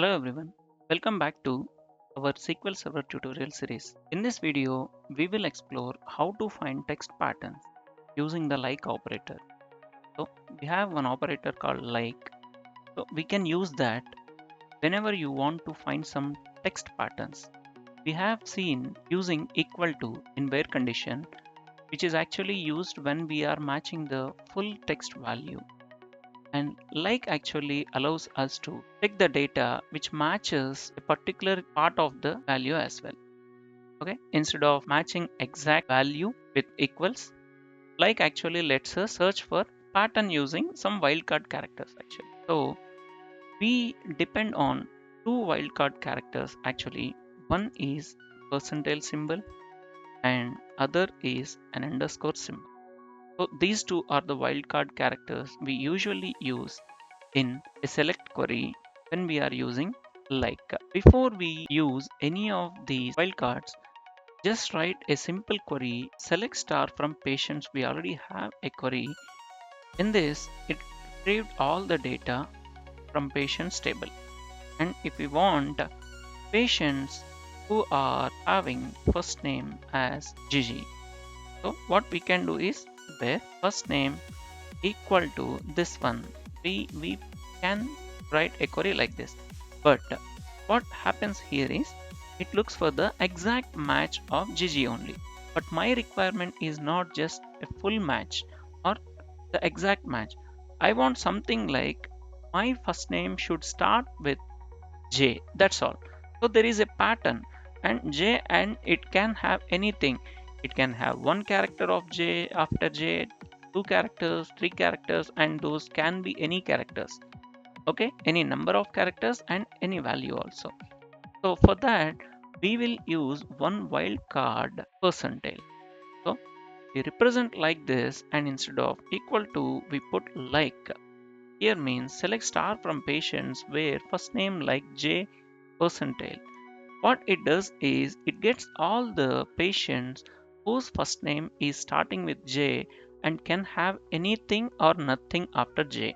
Hello everyone, welcome back to our SQL Server tutorial series. In this video, we will explore how to find text patterns using the like operator. So we have one operator called like. So we can use that whenever you want to find some text patterns. We have seen using equal to in where condition, which is actually used when we are matching the full text value, and like actually allows us to pick the data which matches a particular part of the value as well. Okay, instead of matching exact value with equals, like actually lets us search for pattern using some wildcard characters actually. So we depend on two wildcard characters actually. One is percentile symbol and other is an underscore symbol. So these two are the wildcard characters we usually use in a select query when we are using like. Before we use any of these wildcards, just write a simple query, select star from patients. We already have a query. In this, it retrieved all the data from patients table. And if we want patients who are having first name as Gigi, so what we can do is where first name equal to this one, we can write a query like this. But what happens here is it looks for the exact match of Gigi only. But my requirement is not just a full match or the exact match. I want something like my first name should start with J. That's all. So there is a pattern and J, and it can have anything. It can have one character of J after J, two characters, three characters, and those can be any characters. Okay, any number of characters and any value also. So for that, we will use one wildcard percentile. So we represent like this, and instead of equal to, we put like. Here means select star from patients where first name like J percentile. What it does is it gets all the patients whose first name is starting with J and can have anything or nothing after J.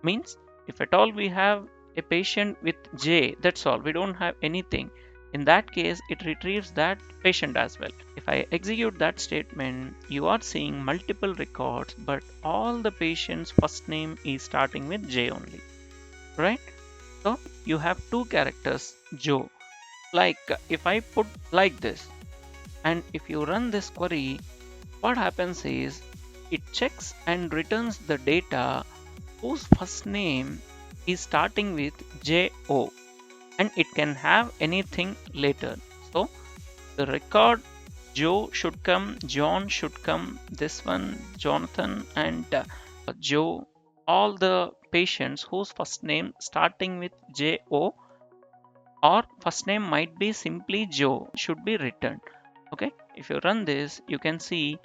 Means if at all we have a patient with J, that's all, we don't have anything. In that case, it retrieves that patient as well. If I execute that statement, you are seeing multiple records, but all the patients' first name is starting with J only, right? So you have two characters, Joe. Like if I put like this, and if you run this query, what happens is it checks and returns the data whose first name is starting with JO, and it can have anything later. So the record Joe should come, John should come, this one Jonathan, and Joe, all the patients whose first name starting with JO or first name might be simply Joe should be returned. Okay, if you run this, you can see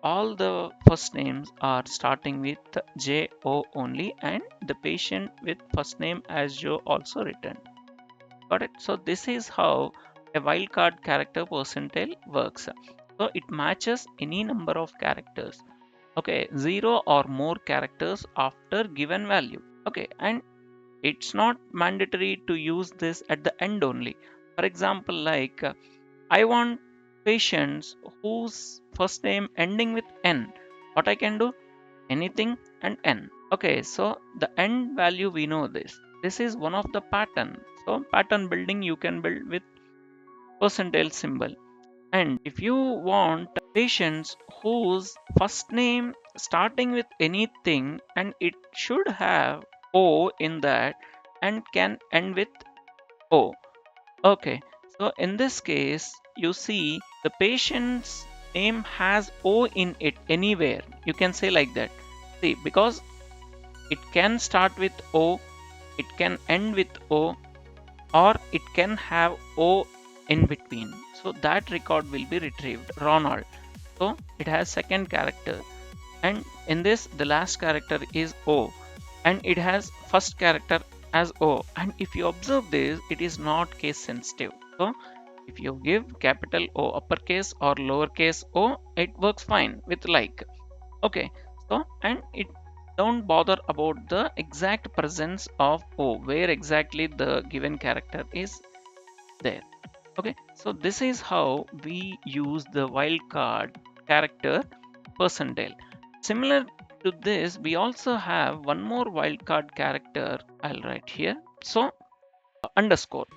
all the first names are starting with JO only, and the patient with first name as Joe also returned. Got it? So this is how a wildcard character percentile works. So it matches any number of characters. Okay, zero or more characters after given value. Okay, and it's not mandatory to use this at the end only. For example, like I want patients whose first name ending with N. What I can do? Anything and N. Okay, so the end value we know this. This is one of the pattern. So pattern building you can build with percentile symbol. And if you want patients whose first name starting with anything and it should have O in that and can end with O. Okay, so in this case, you see the patient's name has O in it anywhere. You can say like that. See, because it can start with O, it can end with O, or it can have O in between. So that record will be retrieved, Ronald. So it has second character, and in this the last character is O, and it has first character as O. And if you observe this, it is not case sensitive. So if you give capital O uppercase or lowercase o, it works fine with like. Okay, so and it don't bother about the exact presence of O, where exactly the given character is there. Okay, so this is how we use the wildcard character percentile. Similar to this, we also have one more wildcard character. I'll write here. So underscore.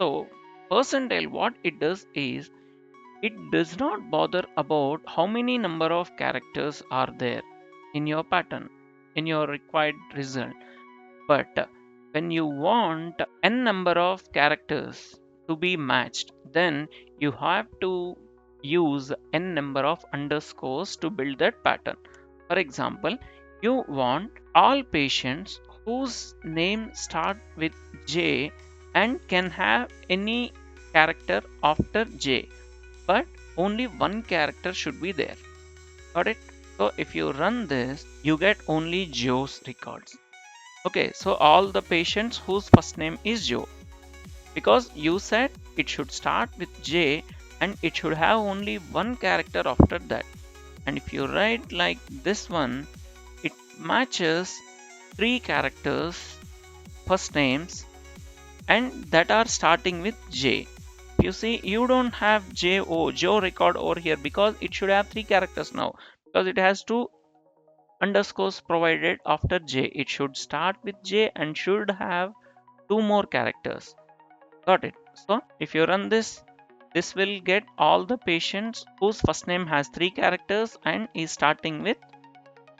So percentile, what it does is it does not bother about how many number of characters are there in your pattern, in your required result. But when you want n number of characters to be matched, then you have to use n number of underscores to build that pattern. For example, you want all patients whose name start with J and can have any character after J, but only one character should be there. Got it? So if you run this, you get only Joe's records. Okay, so all the patients whose first name is Joe, because you said it should start with J and it should have only one character after that. And if you write like this one, it matches three characters, first names, and that are starting with J. You see, you don't have Joe record over here because it should have three characters now, because it has two underscores provided after J. It should start with J and should have two more characters. Got it? So if you run this, this will get all the patients whose first name has three characters and is starting with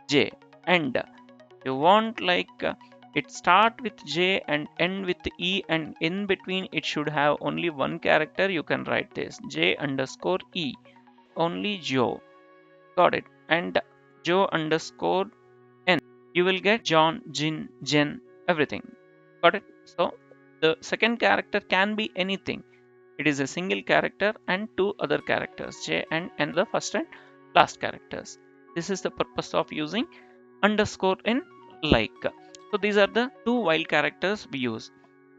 J. And you want like it start with J and end with E, and in between it should have only one character. You can write this J underscore E, only Joe. Got it? And Joe underscore N, you will get John, Jin, Jen, everything. Got it? So the second character can be anything. It is a single character and two other characters, J and N, the first and last characters. This is the purpose of using underscore in like. So these are the two wild characters we use.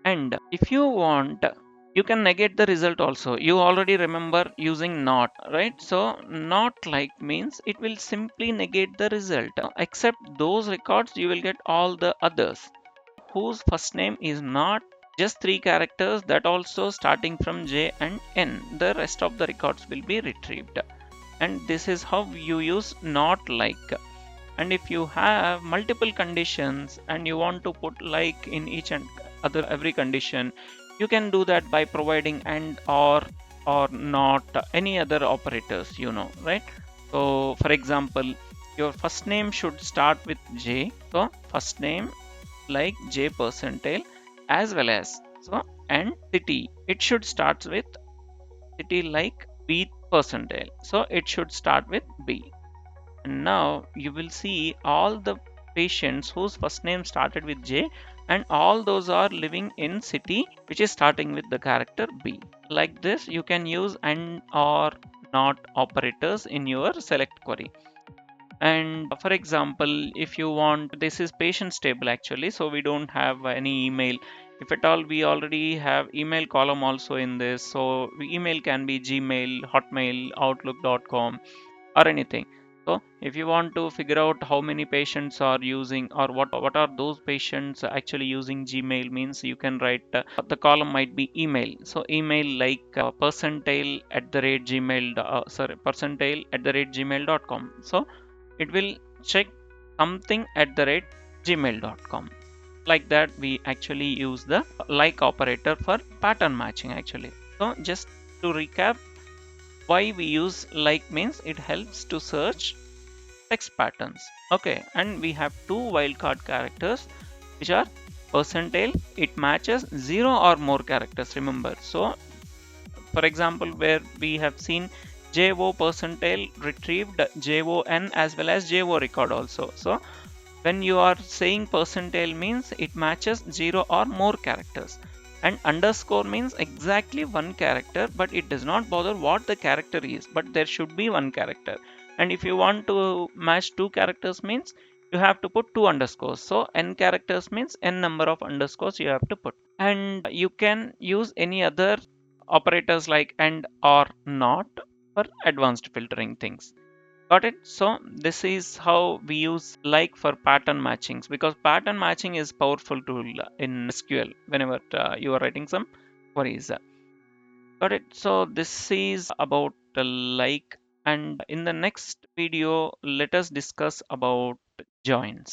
And if you want, you can negate the result also. You already remember using not, right? So not like means it will simply negate the result. Except those records, you will get all the others whose first name is not just three characters, that also starting from J and N. The rest of the records will be retrieved. And this is how you use not like. And if you have multiple conditions and you want to put like in each and other every condition, you can do that by providing and or not any other operators, you know, right? So for example, your first name should start with J, so first name like J percentile, as well as so, and city, it should start with city like B percentile, so it should start with B. And now you will see all the patients whose first name started with J, and all those are living in city which is starting with the character B. Like this, you can use and or not operators in your select query. And for example, if you want, this is patients table actually, so we don't have any email. If at all, we already have email column also in this, so email can be Gmail, Hotmail, Outlook.com, or anything. So if you want to figure out how many patients are using, or what are those patients actually using Gmail, means you can write the column might be email. So email like percentile at the rate gmail percentile at the rate gmail.com. So it will check something at the rate gmail.com. Like that, we actually use the like operator for pattern matching actually. So just to recap, why we use like means it helps to search text patterns. Okay, and we have two wildcard characters which are percentile, it matches 0 or more characters, remember. So for example, where we have seen JO percentile retrieved JON as well as JO record also. So when you are saying percentile means it matches 0 or more characters, and underscore means exactly one character, but it does not bother what the character is, but there should be one character. And if you want to match two characters means you have to put two underscores. So n characters means n number of underscores you have to put. And you can use any other operators like and or not for advanced filtering things. Got it? So this is how we use like for pattern matchings, because pattern matching is powerful tool in SQL whenever you are writing some queries. Got it? So this is about the like, and in the next video, let us discuss about joins.